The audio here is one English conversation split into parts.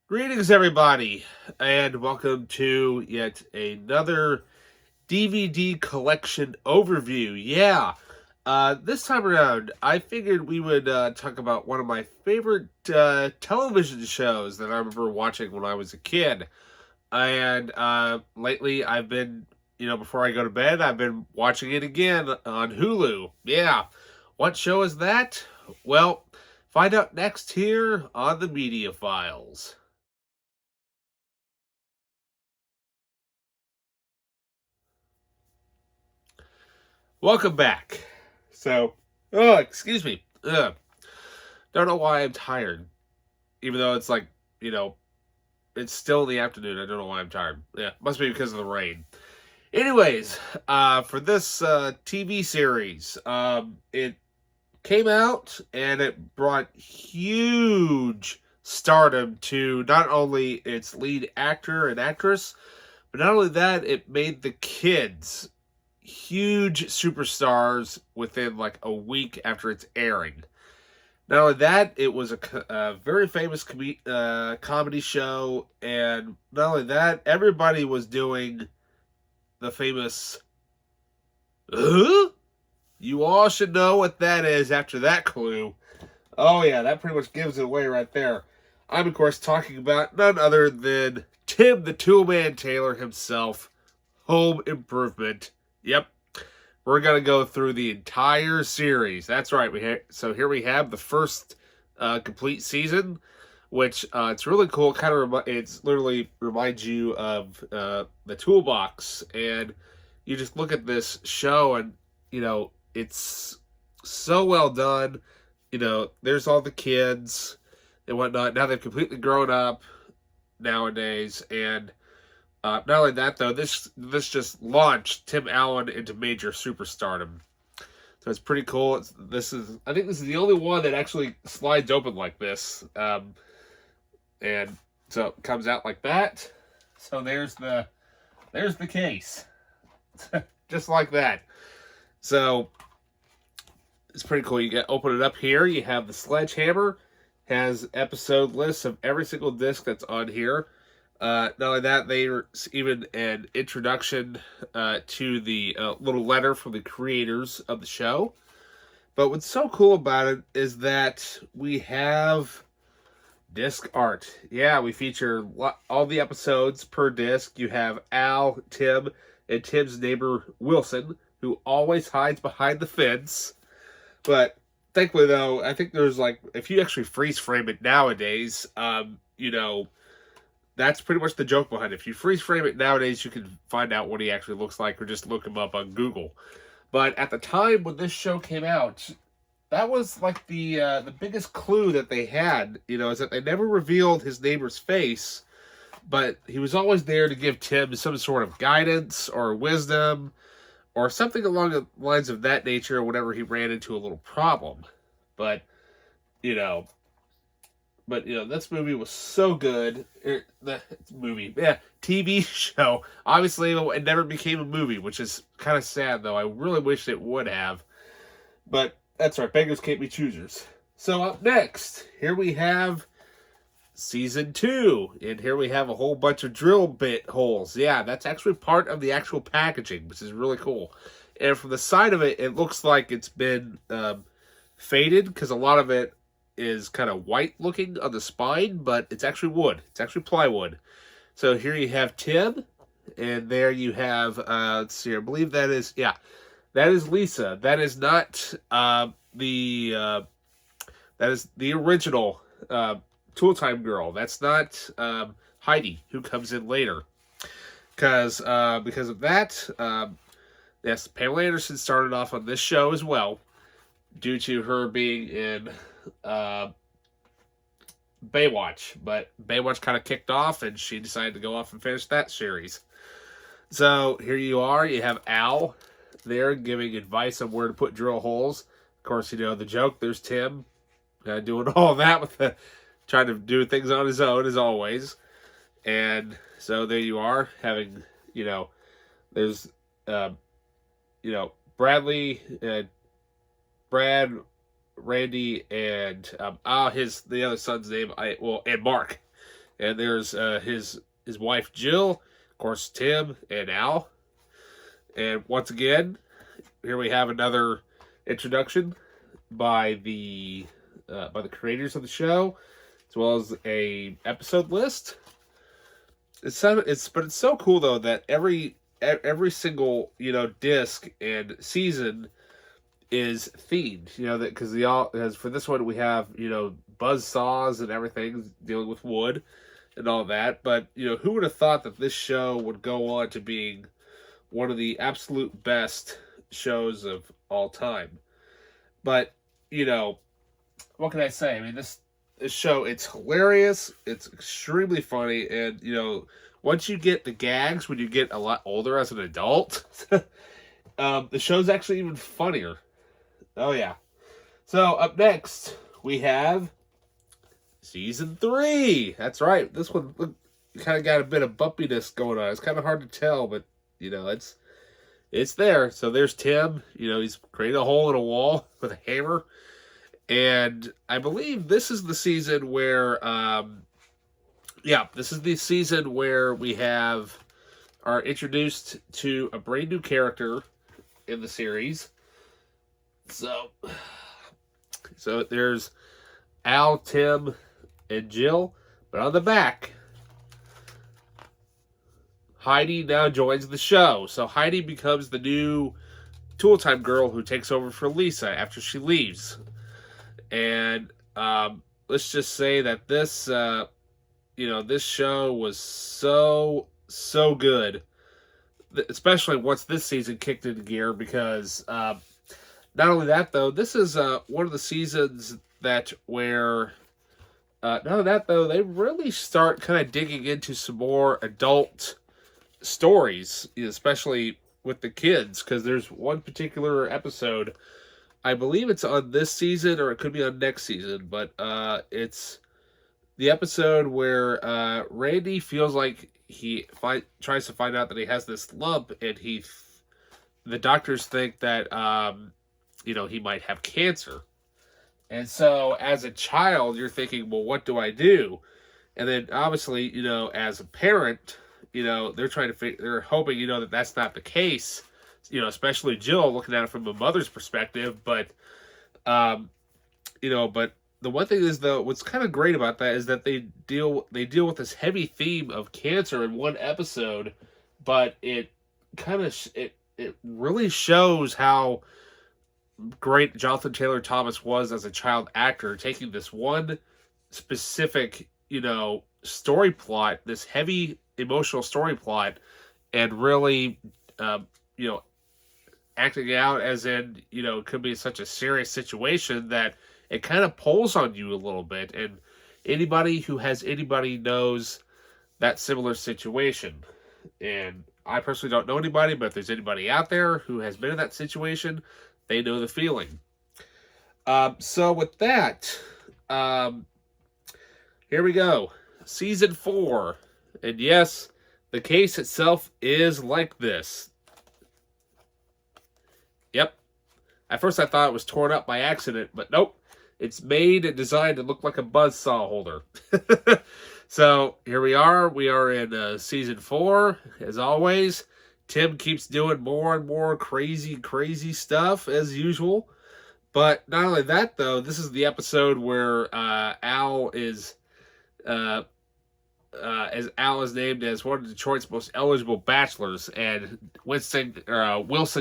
Greetings, everybody, and welcome to yet another DVD collection overview. This time around, I figured we would talk about one of my favorite television shows that I remember watching when I was a kid. And lately, I've been, before I go to bed, I've been watching it again on Hulu. Yeah. What show is that? Well, find out next here on the Media Files. Welcome back. Excuse me. Don't know why I'm tired. Even though it's like, you know, it's still in the afternoon. I don't know why I'm tired. Yeah, must be because of the rain. Anyways, for this TV series, it came out and it brought huge stardom to not only its lead actor and actress, but not only that, it made the kids huge superstars within like a week after its airing. Not only that, it was a very famous comedy show, and not only that, everybody was doing the famous. Huh? You all should know what that is after that clue. Oh yeah, that pretty much gives it away right there. I'm of course talking about none other than Tim the Toolman Taylor himself, Home Improvement. Yep, we're gonna go through the entire series. That's right. So here we have the first complete season, which it's really cool. It's literally reminds you of the Toolbox, and you just look at this show, and it's so well done. There's all the kids and whatnot. Now they've completely grown up nowadays, and not only that, though, this just launched Tim Allen into major superstardom. So it's pretty cool. I think this is the only one that actually slides open like this, and so it comes out like that. So there's the case, just like that. So it's pretty cool. You open it up here. You have the sledgehammer, has episode lists of every single disc that's on here. Not only that, there's even an introduction to the little letter from the creators of the show. But what's so cool about it is that we have disc art. Yeah, we feature all the episodes per disc. You have Al, Tim, and Tim's neighbor Wilson, who always hides behind the fence. But thankfully, though, I think there's like, if you actually freeze frame it nowadays, that's pretty much the joke behind it. If you freeze frame it nowadays, you can find out what he actually looks like, or just look him up on Google. But at the time when this show came out, that was like the biggest clue that they had. Is that they never revealed his neighbor's face, but he was always there to give Tim some sort of guidance or wisdom, or something along the lines of that nature, whenever he ran into a little problem. But you know, this movie was so good. TV show. Obviously, it never became a movie, which is kind of sad, though. I really wish it would have. But that's right, beggars can't be choosers. So up next, here we have Season 2. And here we have a whole bunch of drill bit holes. Yeah, that's actually part of the actual packaging, which is really cool. And from the side of it, it looks like it's been faded, because a lot of it is kind of white looking on the spine, but it's actually wood. It's actually plywood. So here you have Tim, and there you have, let's see, I believe that is Lisa. That is not that is the original Tool Time girl. That's not Heidi, who comes in later. Because of that, yes, Pamela Anderson started off on this show as well, due to her being in Baywatch. But Baywatch kind of kicked off, and she decided to go off and finish that series. So here you are. You have Al there giving advice on where to put drill holes. Of course, the joke. There's Tim doing all that with trying to do things on his own, as always. And so there you are, having, there's, Bradley, Brad, Randy, and the other son's name, and Mark. And there's his wife Jill, of course Tim and Al. And once again, here we have another introduction by the creators of the show, as well as a episode list. But it's so cool though that every single disc and season is themed. That because as for this one we have buzz saws and everything dealing with wood and all that. But who would have thought that this show would go on to being one of the absolute best shows of all time? But what can I say? I mean, this show, it's hilarious, it's extremely funny, and once you get the gags when you get a lot older as an adult, the show's actually even funnier. Oh yeah. So up next we have season 3. That's right. This one kind of got a bit of bumpiness going on. It's kind of hard to tell, but it's there. So there's Tim. He's created a hole in a wall with a hammer. And I believe this is the season where, this is the season where we are introduced to a brand new character in the series. So there's Al, Tim, and Jill. But on the back, Heidi now joins the show. So Heidi becomes the new Tool Time girl who takes over for Lisa after she leaves. And let's just say that this show was so good, especially once this season kicked into gear. Because not only that, though, this is one of the seasons where they really start kind of digging into some more adult stories, especially with the kids. Because there's one particular episode, I believe it's on this season or it could be on next season, but it's the episode where Randy feels like he tries to find out that he has this lump, and the doctors think that he might have cancer. And so as a child, you're thinking, well, what do I do? And then obviously, as a parent, they're hoping, that that's not the case. Especially Jill looking at it from a mother's perspective. But, but the one thing is, though, what's kind of great about that is that they deal with this heavy theme of cancer in one episode, but it kind of it really shows how great Jonathan Taylor Thomas was as a child actor, taking this one specific story plot, this heavy emotional story plot, and really acting out as in it could be such a serious situation that it kind of pulls on you a little bit. And anybody who has anybody knows that similar situation. And I personally don't know anybody, but if there's anybody out there who has been in that situation, they know the feeling. So with that, here we go. Season 4. And yes, the case itself is like this. Yep. At first I thought it was torn up by accident, but nope. It's made and designed to look like a buzzsaw holder. So here we are. We are in season 4. As always, Tim keeps doing more and more crazy stuff as usual. But not only that, though, this is the episode where Al is named as one of Detroit's most eligible bachelors, and Wilson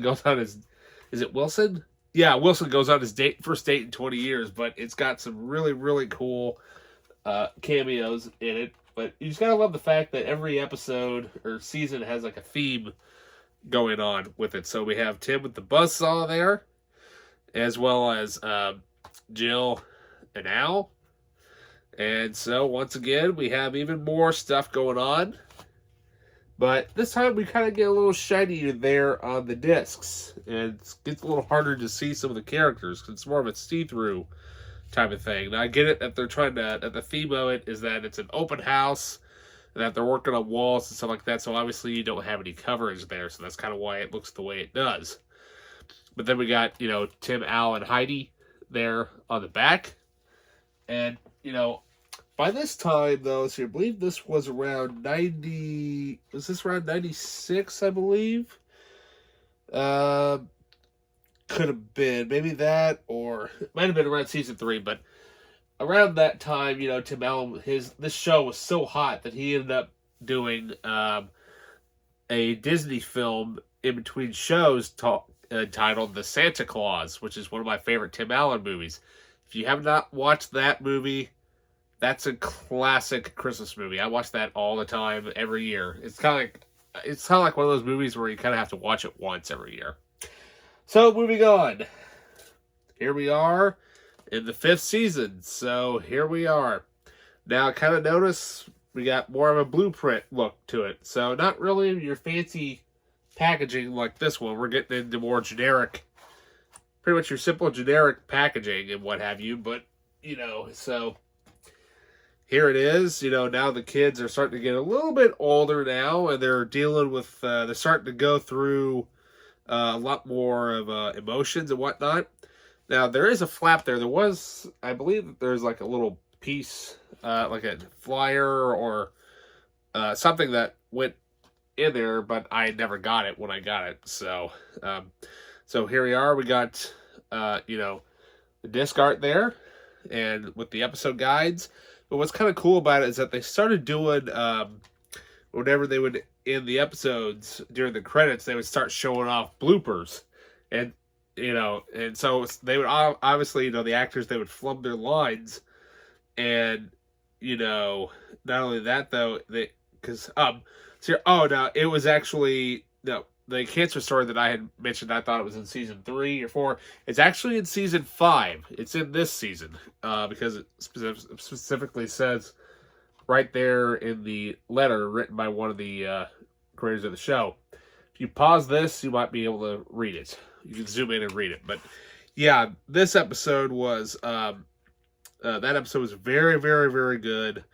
goes on his. Is it Wilson? Yeah, Wilson goes on his first date in 20 years, but it's got some really, really cool cameos in it. But you just gotta love the fact that every episode or season has like a theme going on with it. So we have Tim with the buzzsaw there, as well as Jill and Al. And so once again, we have even more stuff going on. But this time we kind of get a little shinier there on the discs. And it gets a little harder to see some of the characters because it's more of a see-through type of thing. Now I get it that that the theme of it is that it's an open house and that they're working on walls and stuff like that. So obviously you don't have any coverage there. So that's kind of why it looks the way it does. But then we got, Tim, Al, and Heidi there on the back. And, by this time, though, so I believe this was around 90... Was this around 96, I believe? Uh, could have been. Maybe that, or... It might have been around season 3, but around that time, Tim Allen, this show was so hot that he ended up doing a Disney film in between shows titled The Santa Claus, which is one of my favorite Tim Allen movies. If you have not watched that movie, that's a classic Christmas movie. I watch that all the time, every year. It's kind of like one of those movies where you kind of have to watch it once every year. So, moving on. Here we are in the 5th season. So, here we are. Now, kind of notice we got more of a blueprint look to it. So, not really your fancy packaging like this one. We're getting into more generic, pretty much your simple generic packaging and what have you. But, so here it is. Now the kids are starting to get a little bit older now, and they're dealing with, they're starting to go through a lot more of emotions and whatnot. Now, there is a flap there. There was, I believe that there's like a little piece, like a flyer or something that went in there, but I never got it when I got it. So, so here we are. We got, the disc art there, and with the episode guides. But what's kind of cool about it is that they started doing, whenever they would end the episodes during the credits, they would start showing off bloopers, and and so they would obviously, the actors, they would flub their lines, and not only that though, no, it was actually, no, the cancer story that I had mentioned, I thought it was in season 3 or 4. It's actually in season 5. It's in this season, because it specifically says right there in the letter written by one of the creators of the show. If you pause this, you might be able to read it. You can zoom in and read it. But yeah, this episode was, that episode was very, very, very good.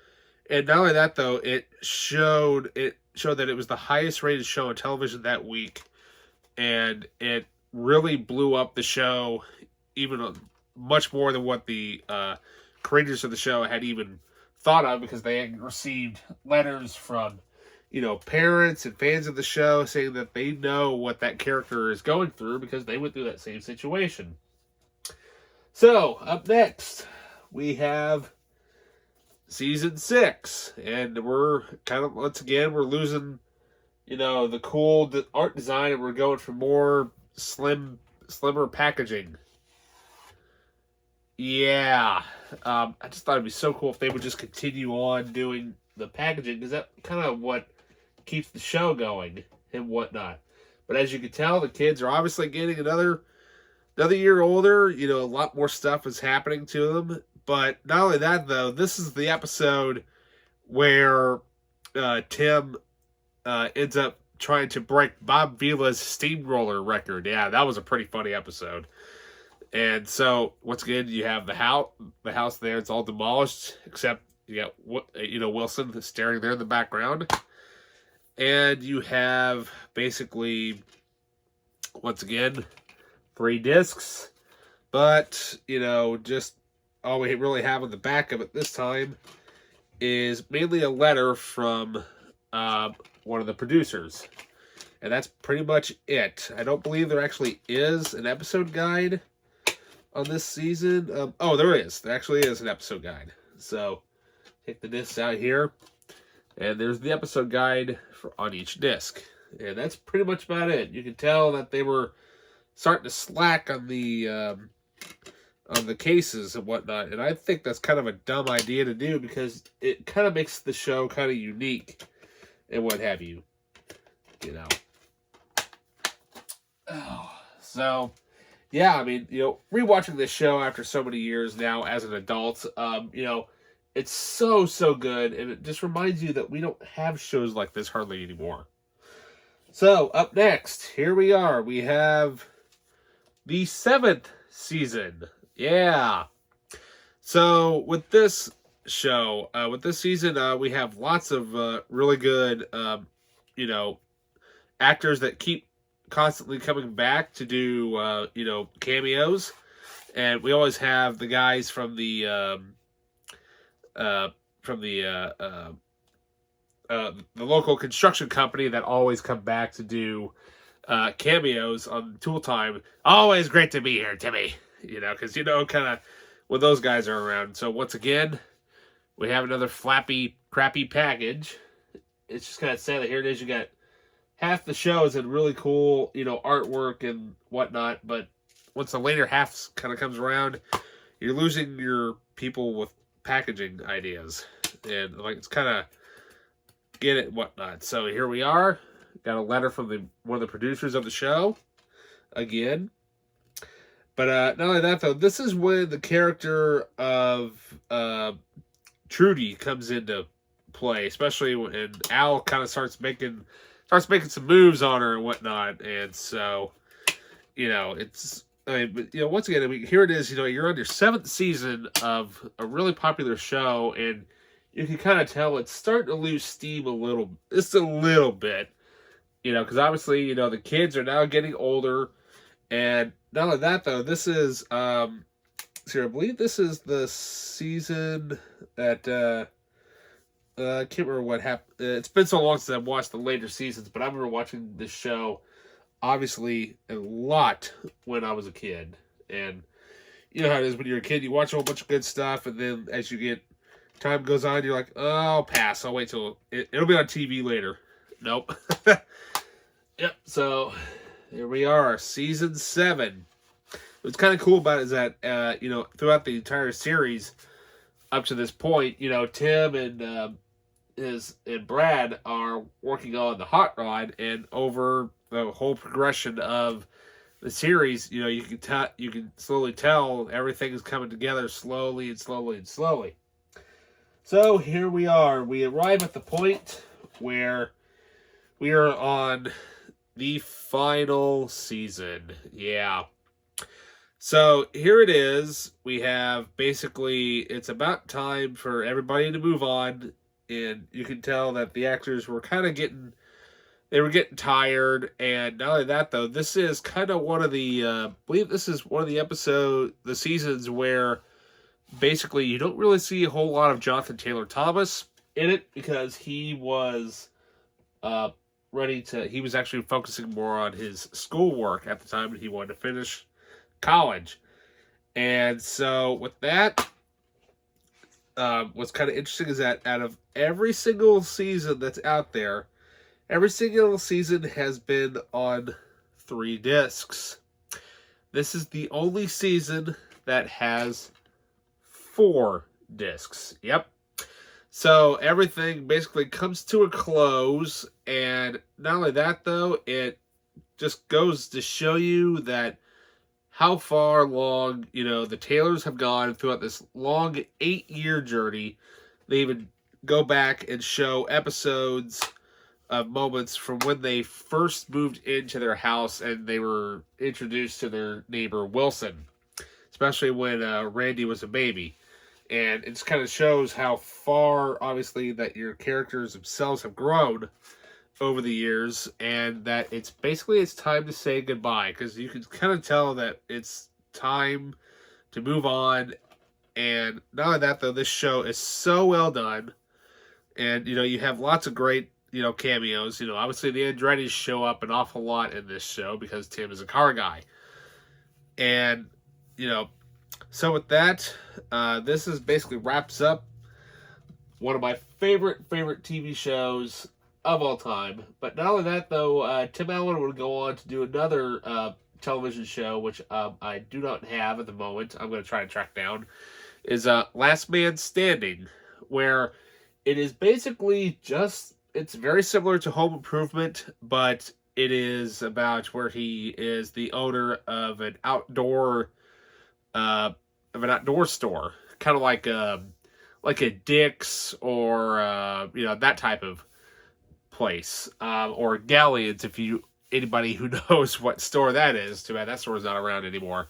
And not only that, though, it showed that it was the highest rated show on television that week, and it really blew up the show even much more than what the creators of the show had even thought of, because they had received letters from parents and fans of the show saying that they know what that character is going through because they went through that same situation. So, up next, we have season 6, and we're kind of, once again, we're losing, the cool art design, and we're going for more slimmer packaging. Yeah, I just thought it'd be so cool if they would just continue on doing the packaging, because that's kind of what keeps the show going and whatnot. But as you can tell, the kids are obviously getting another year older. A lot more stuff is happening to them. But not only that, though, this is the episode where Tim ends up trying to break Bob Vila's steamroller record. Yeah, that was a pretty funny episode. And so, once again, you have the house there. It's all demolished, except you got, Wilson staring there in the background. And you have, basically, once again, 3 discs. But, just all we really have on the back of it this time is mainly a letter from one of the producers. And that's pretty much it. I don't believe there actually is an episode guide on this season. Oh, there is. There actually is an episode guide. So, take the discs out here. And there's the episode guide on each disc. And that's pretty much about it. You can tell that they were starting to slack on the cases and whatnot. And I think that's kind of a dumb idea to do, because it kind of makes the show kind of unique and what have you. Oh, so, yeah, I mean, rewatching this show after so many years now as an adult, it's so good, and it just reminds you that we don't have shows like this hardly anymore. So, up next, here we are. We have the 7th season. Yeah. So, with this show, with this season, we have lots of really good, actors that keep constantly coming back to do, cameos. And we always have the guys from the the local construction company that always come back to do cameos on Tool Time. Always great to be here, Timmy. Because kind of when those guys are around. So once again, we have another flappy, crappy package. It's just kind of sad that here it is. You got half the show is in really cool, artwork and whatnot. But once the later half kind of comes around, you're losing your people with packaging ideas. And it's kind of get it and whatnot. So here we are. Got a letter from one of the producers of the show. Again. But not only that, though, this is when the character of Trudy comes into play, especially when Al kind of starts making some moves on her and whatnot. And so, it's once again, here it is. You're on your 7th season of a really popular show, and you can kind of tell it's starting to lose steam just a little bit. Because obviously, the kids are now getting older, and not only that, though, this is I believe this is the season that I can't remember what happened. It's been so long since I've watched the later seasons, but I remember watching this show, obviously, a lot when I was a kid. And you know how it is when you're a kid, you watch a whole bunch of good stuff, and then as time goes on, you're like, oh, I'll pass. I'll wait till it'll be on TV later. Nope. Yep, so here we are, season 7. What's kind of cool about it is that, throughout the entire series, up to this point, Tim and Brad are working on the hot rod, and over the whole progression of the series, you can slowly tell everything is coming together slowly and slowly and slowly. So here we are. We arrive at the point where we are on the final season. Yeah. So here it is. We have basically, it's about time for everybody to move on. And you can tell that the actors were kind of getting tired. And not only that, though, this is kind of one of the, I believe this is one of the seasons where basically you don't really see a whole lot of Jonathan Taylor Thomas in it, because he was he was actually focusing more on his schoolwork at the time, and he wanted to finish college. And so with that, what's kind of interesting is that out of every single season that's out there, every single season has been on 3 discs. This is the only season that has 4 discs. Yep. So everything basically comes to a close, and not only that, though, it just goes to show you that how far along, the Taylors have gone throughout this long 8-year journey. They even go back and show episodes of moments from when they first moved into their house and they were introduced to their neighbor Wilson, especially when Randy was a baby. And it just kind of shows how far, obviously, that your characters themselves have grown over the years, and that it's time to say goodbye, because you can kind of tell that it's time to move on. And not only that, though, this show is so well done, and you have lots of great cameos. Obviously the Andretti's show up an awful lot in this show because Tim is a car guy, and so with that, this is basically wraps up one of my favorite TV shows of all time. But not only that, though, Tim Allen would go on to do another television show, which I do not have at the moment. I'm going to try to track down. Is Last Man Standing, where it is basically it's very similar to Home Improvement, but it is about where he is the owner of an outdoor store, kind of like a Dick's or that type of place, or Galleons, anybody who knows what store that is. Too bad that store is not around anymore.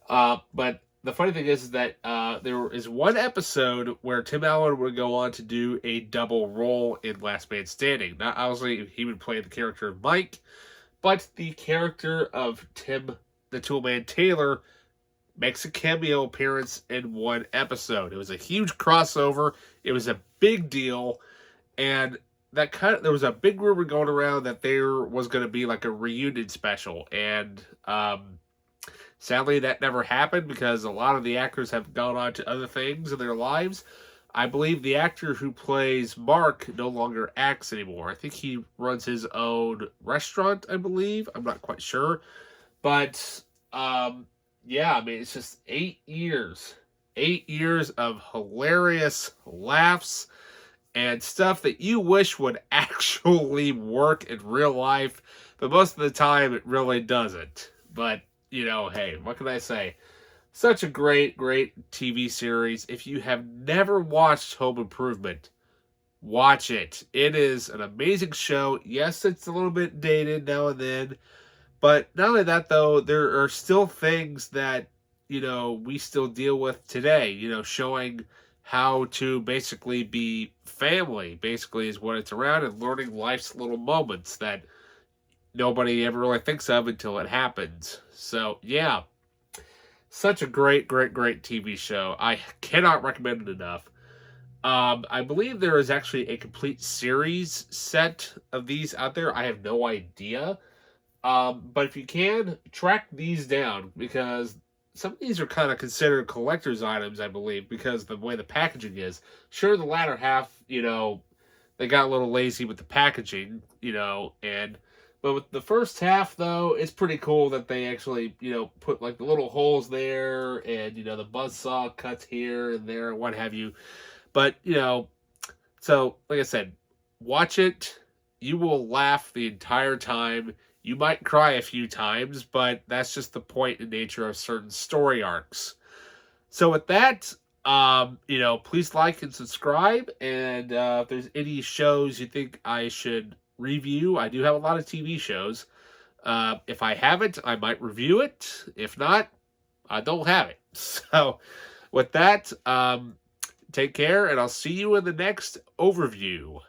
But the funny thing is that there is one episode where Tim Allen would go on to do a double role in Last Man Standing. Now, obviously, he would play the character of Mike, but the character of Tim the Toolman Taylor makes a cameo appearance in one episode. It was a huge crossover. It was a big deal, and there was a big rumor going around that there was going to be like a reunion special, and sadly that never happened because a lot of the actors have gone on to other things in their lives. I believe the actor who plays Mark no longer acts anymore. I think he runs his own restaurant, I believe. I'm not quite sure. But yeah, I mean, it's just 8 years. 8 years of hilarious laughs and stuff that you wish would actually work in real life. But most of the time, it really doesn't. But, hey, what can I say? Such a great, great TV series. If you have never watched Home Improvement, watch it. It is an amazing show. Yes, it's a little bit dated now and then. But not only that, though, there are still things that, we still deal with today, showing how to basically be family, basically, is what it's around, and learning life's little moments that nobody ever really thinks of until it happens. So, yeah, such a great, great, great TV show. I cannot recommend it enough. I believe there is actually a complete series set of these out there. I have no idea. But if you can, track these down because some of these are kind of considered collector's items, I believe, because the way the packaging is. Sure, the latter half, they got a little lazy with the packaging, but with the first half, though, it's pretty cool that they actually, put like the little holes there and, the buzzsaw cuts here and there and what have you. But, so like I said, watch it. You will laugh the entire time. You might cry a few times, but that's just the point and nature of certain story arcs. So with that, please like and subscribe. And if there's any shows you think I should review, I do have a lot of TV shows. If I haven't, I might review it. If not, I don't have it. So with that, take care, and I'll see you in the next overview.